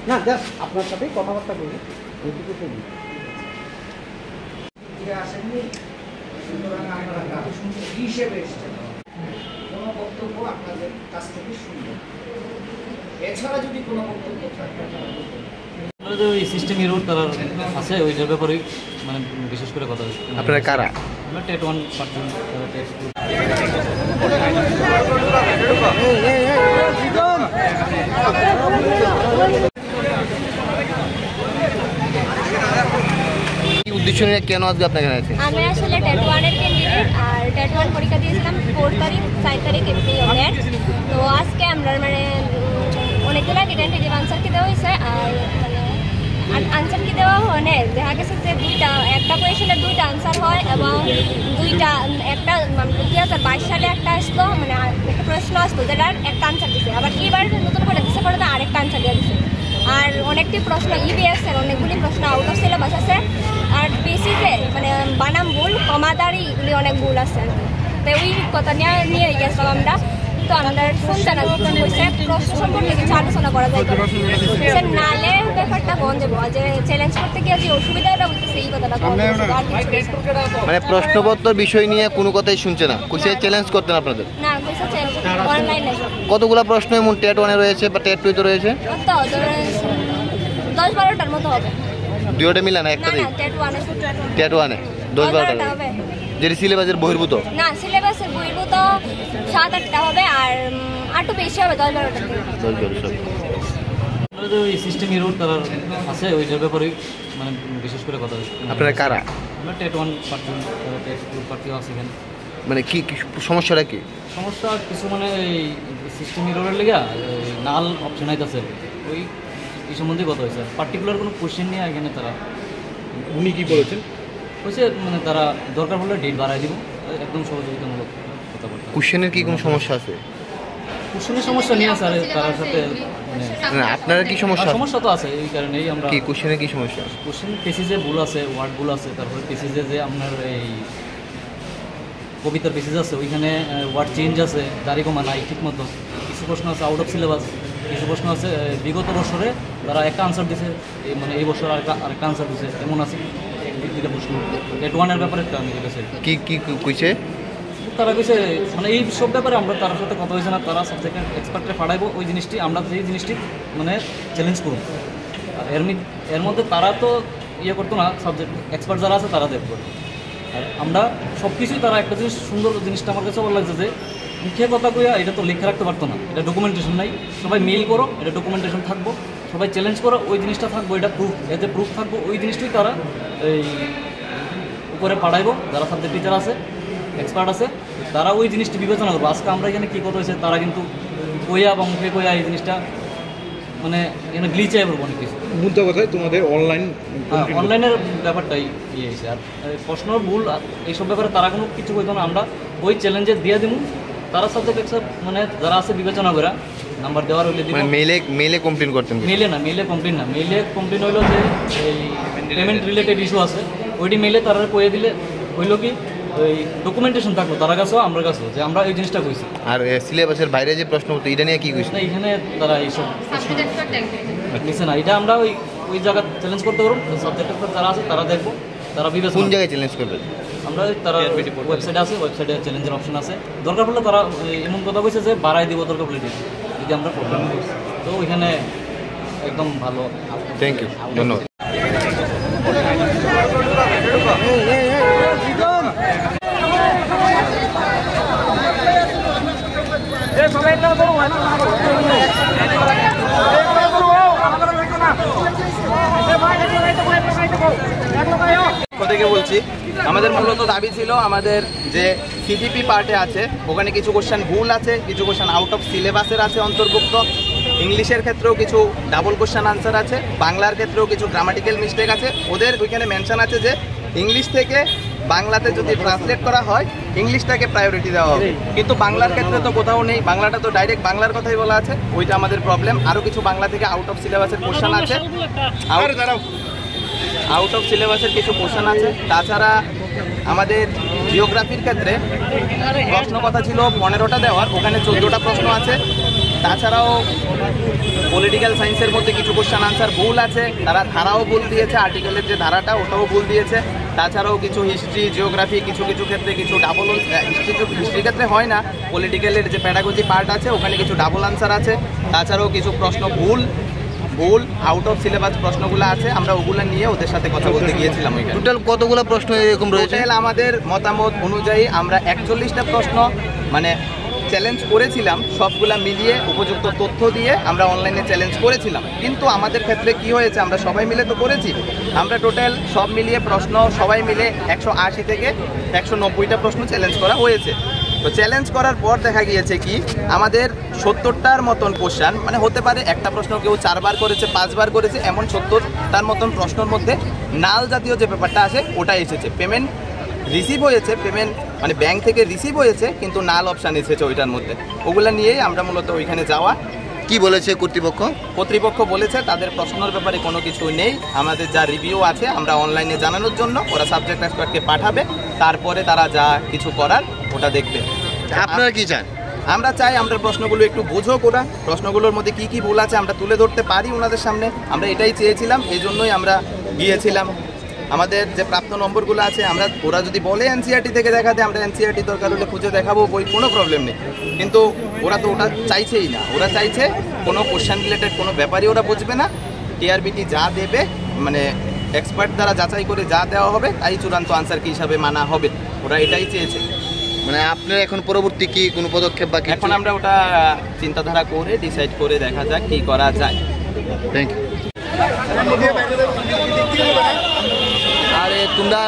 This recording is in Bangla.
না জাস্ট আপনার সাথেই কথাবার্তা বলি এইটুকু বলি আসেননি সুতরাং আপনারা শুনতে হিসেবে এসেছেন কোনো বক্তব্য আপনাদের কাছ থেকে শুনবেন এছাড়া যদি কোনো বক্তব্য থাকে ওই সিস্টেম ইরোড করার আছে ওইটার ব্যাপারে মানে বিশেষ করে কথা আপনারা কারা আমরা টেট 1 পার্সন টেট 2 উদ্দেশ্য নিয়ে কেন আজকে আপনার এখানে আছেন? আমি আসলে টেট 1 এর ক্যান্ডিডেট আর টেট 1 পরীক্ষা দিয়েছিলাম 4 তারিখ 4 তারিখ এপ্রিলের। তো আজকে আমরা মানে অনেকগুলো টেন্টেটিভ আনসার কি দেওয়া হয়েছে আর মানে আনসার কি দেওয়া হয় দেখা গেছে যে একটা কোয়েশনের 2টা আনসার হয় এবং একটা 2022 সালে একটা আসলো মানে একটা প্রশ্ন আসতো যেটার একটা আনসার দিছে আবার এবার নতুন করে দিচ্ছে পরে আরেকটা আনসার দিয়ে দিচ্ছে আর অনেকটি প্রশ্ন ইবিএস এর অনেকগুলি প্রশ্ন আউট অফ সিলেবাস আছে আর বেসিসে মানে বানাম ভুল কমাদারি এগুলি অনেক ভুল আছে তো ওই কথা নিয়ে গেছিলাম আমরা তো আমাদের শুনতে না হয়েছে প্রশ্ন সম্পর্কে কিছু আলোচনা করা যায় সে নালে ব্যাপারটা বন্ধ দেবো যে চ্যালেঞ্জ করতে গিয়ে যে অসুবিধাটা হচ্ছে এই কথাটা মানে প্রশ্নপত্র বিষয় নিয়ে কোনো কথাই শুনছে না কোথায় চ্যালেঞ্জ করতেন আপনাদের না অনলাইনে কতগুলো প্রশ্ন এমন টেট 1 এ রয়েছে বা টেট 2 তে রয়েছে তো 10-12টার মতো হবে দুইটা মিলা না একটা টেট 1 এ 10-12টা হবে যেটি সিলেবাসের বহির্ভূত না সিলেবাসের বহির্ভূত 7-8টা হবে আর আরো বেশি হবে 10-12টা ওই সিস্টেম ইরোড করার আছে ওইটার ব্যাপারে মানে বিশেষ করে কথা আপনারা কারা আমরা টেট 1 পার্সন টেট 2 পার্টি আছে এখানে মানে কি সমস্যাটা কি সমস্যা কিছু মানে এই সিস্টেম ইরোডের লেগে নাল অপশন আইতাছে ওই এই সম্বন্ধে কথা হয়েছে পার্টিকুলার কোনো কোশ্চেন নিয়ে এখানে তারা উনি কি বলেছেন হচ্ছে মানে তারা দরকার হলে ডেট বাড়াই দিব একদম সহযোগিতামূলক কথা বলতে কোশ্চেনের কি কোনো সমস্যা আছে কোশ্চেনের সমস্যা নিয়ে আছে তার সাথে মানে আপনারা কি সমস্যা তো আছে এই কারণেই আমরা কি কোশ্চেনের কি সমস্যা কোশ্চেন পেসিজে ভুল আছে ওয়ার্ড ভুল আছে তারপরে পেসিজে যে আপনার এই কবিতার পেসিজ আছে ওইখানে ওয়ার্ড চেঞ্জ আছে দাড়ি কমা নাই ঠিক মতো কিছু প্রশ্ন আছে আউট অফ সিলেবাস কিছু প্রশ্ন আছে বিগত বছরে তারা একটা আনসার দিছে মানে এই বছর আরেকটা আনসার দিছে এমন আছে দুইটা প্রশ্ন টেট 1 এর ব্যাপারে একটা আমি বলেছি কি কি কইছে তারা কইছে মানে এই সব ব্যাপারে আমরা তার সাথে কথা হয়েছে না তারা সাবজেক্ট এক্সপার্টে পাঠাইবো ওই জিনিসটি আমরা সেই জিনিসটি মানে চ্যালেঞ্জ করব আর এর মধ্যে তারা তো ইয়ে করতো না সাবজেক্ট এক্সপার্ট যারা আছে তারা দেখবো আর আমরা সব কিছুই তারা একটা জিনিস সুন্দর জিনিসটা আমার কাছে ভালো লাগছে যে মুখে কথা কইয়া এটা তো লিখে রাখতে পারতো না এটা ডকুমেন্টেশন নাই সবাই মেইল করো এটা ডকুমেন্টেশন থাকবো সবাই চ্যালেঞ্জ করো ওই জিনিসটা থাকবো এটা প্রুফ এতে প্রুফ থাকবো ওই জিনিসটাই তারা এই উপরে পাঠাইবো যারা সাবজেক্ট টিচার আছে এক্সপার্ট আছে তারা ওই জিনিসটি বিবেচনা করবো আজকে আমরা এখানে কী কথা হয়েছে তারা কিন্তু কইয়া বা মুখে কইয়া এই জিনিসটা মানে এখানে গ্লিচাই পড়বো অনেক কিছু মুদ্রা কথায় তোমাদের অনলাইনের ব্যাপারটাই ইয়ে হয়েছে আর প্রশ্ন ভুল এইসব ব্যাপারে তারা কোনো কিছু কইতো না আমরা ওই চ্যালেঞ্জে দিয়ে দিব তারা সাবজেক্ট এক্সপার্ট মানে যারা আছে বিবেচনা করে নাম্বার দেওয়ার হইলে দিব মেলে কমপ্লেন করতেন মেলে কমপ্লেন হইলো যে এই পেমেন্ট রিলেটেড ইস্যু আছে ওইটি মেলে তারা কয়ে দিলে হইলো কি ওই ডকুমেন্টেশন থাকলো তার কাছেও আমার কাছেও যে আমরা এই জিনিসটা কইছি আর সিলেবাসের বাইরে যে প্রশ্ন হতো এটা নিয়ে কি কইছে না এখানে তারা এইসব নিছে না এটা আমরা ওই ওই জায়গা চ্যালেঞ্জ করতে পারুন, সাবজেক্ট যারা আছে তারা দেখবো, তারা বিবেচনা কোন জায়গায় চ্যালেঞ্জ করবেন? আমরা তারা ওয়েবসাইটে আছে, ওয়েবসাইটে চ্যালেঞ্জের অপশন আছে। দরকার পড়লে তারা এমন কথা বলছে যে বাড়াই দিব দরকার পড়লে যদি আমরা প্রবলেম করছি, তো ওইখানে একদম ভালো। থ্যাংক ইউ, ধন্যবাদ। থেকে বলছি, আমাদের মূলত দাবি ছিল আমাদের যে সিজিপি পার্টে আছে ওখানে কিছু কোশ্চেন ভুল আছে, কিছু কোশ্চেন আউট অফ সিলেবাসের আছে অন্তর্ভুক্ত, ইংলিশের ক্ষেত্রেও কিছু ডাবল কোশ্চেন আনসার আছে, বাংলার ক্ষেত্রেও কিছু গ্রামাটিক্যাল মিস্টেক আছে। ওদের ওইখানে মেনশন আছে যে ইংলিশ থেকে বাংলাতে যদি ট্রান্সলেট করা হয় ইংলিশটাকে প্রায়োরিটি দেওয়া হবে, কিন্তু বাংলার ক্ষেত্রে তো কোথাও নেই, বাংলাটা তো ডাইরেক্ট বাংলার কথাই বলা আছে, ওইটা আমাদের প্রবলেম। আরও কিছু বাংলা থেকে আউট অফ সিলেবাসের কোশ্চেন আছে, আউট অফ সিলেবাসের কিছু কোশ্চেন আছে। তাছাড়া আমাদের জিওগ্রাফির ক্ষেত্রে প্রশ্ন কথা ছিল 15টা দেওয়ার, ওখানে 14টা প্রশ্ন আছে। তাছাড়াও পলিটিক্যাল সায়েন্সের মধ্যে কিছু কোশ্চেন আনসার ভুল আছে, তারা ধারাও ভুল দিয়েছে, আর্টিকেলের যে ধারাটা ওটাও ভুল দিয়েছে। তাছাড়াও কিছু হিস্ট্রি জিওগ্রাফি কিছু কিছু ক্ষেত্রে কিছু ডাবল, হিস্ট্রির ক্ষেত্রে হয় না, পলিটিক্যালের যে প্যাডাগজি পার্ট আছে ওখানে কিছু ডাবল আনসার আছে। তাছাড়াও কিছু প্রশ্ন ভুল আউট অফ সিলেবাস প্রশ্নগুলো আছে, আমরা ওগুলো নিয়ে ওদের সাথে কথা বলতে গিয়েছিলাম। টোটাল কতগুলো প্রশ্ন এরকম রয়েছে? টোটাল আমাদের মতামত অনুযায়ী আমরা 41টা প্রশ্ন মানে চ্যালেঞ্জ করেছিলাম, সবগুলা মিলিয়ে উপযুক্ত তথ্য দিয়ে আমরা অনলাইনে চ্যালেঞ্জ করেছিলাম। কিন্তু আমাদের ক্ষেত্রে কি হয়েছে, আমরা সবাই মিলে তো করেছি, আমরা টোটাল সব মিলিয়ে প্রশ্ন সবাই মিলে 180 থেকে 190টা প্রশ্ন চ্যালেঞ্জ করা হয়েছে। তো চ্যালেঞ্জ করার পর দেখা গিয়েছে কি আমাদের 70টার মতন কোশ্চেন, মানে হতে পারে একটা প্রশ্ন কেউ 4 বার করেছে 5 বার করেছে, এমন 70টার মতন প্রশ্নের মধ্যে নাল জাতীয় যে ব্যাপারটা আছে ওটা এসেছে। পেমেন্ট রিসিভ হয়েছে, পেমেন্ট মানে ব্যাংক থেকে রিসিভ হয়েছে, কিন্তু নাল অপশান এসেছে ওইটার মধ্যে। ওগুলো নিয়েই আমরা মূলত ওইখানে যাওয়া। কি বলেছে কর্তৃপক্ষ? কর্তৃপক্ষ বলেছে তাদের প্রশ্নের ব্যাপারে কোনো কিছু নেই, আমাদের যা রিভিউ আছে আমরা অনলাইনে জানানোর জন্য ওরা সাবজেক্ট এক্সপার্টকে পাঠাবে, তারপরে তারা যা কিছু করার ওটা দেখবে। আপনারা কি চান? আমরা চাই আমরা প্রশ্নগুলো একটু বোঝো করা, প্রশ্নগুলোর মধ্যে কি কি ভুল আছে আমরা তুলে ধরতে পারি ওনাদের সামনে, আমরা এটাই চেয়েছিলাম, এই জন্যই আমরা গিয়েছিলাম। আমাদের যে প্রাপ্ত নম্বরগুলো আছে আমরা, ওরা যদি বলে এনসিইআরটি থেকে দেখাতে, আমরা এনসিইআরটি দরকার হলে খুঁজে দেখাবো, বই কোনো প্রবলেম নেই, কিন্তু ওরা তো ওটা চাইছেই না। ওরা চাইছে কোনো কোশ্চেন রিলেটেড কোনো ব্যাপারই ওরা বুঝবে না, টিআরবিটি যা দেবে মানে এক্সপার্ট দ্বারা যাচাই করে যা দেওয়া হবে তাই চূড়ান্ত আনসার কি হিসাবে মানা হবে, ওরা এটাই চেয়েছে। মানে আপনার এখন পরবর্তী কি কোনো পদক্ষেপ বাকি? এখন আমরা ওটা চিন্তাধারা করে ডিসাইড করে দেখা যাক কি করা যায়। Thank you. আরে তোমরা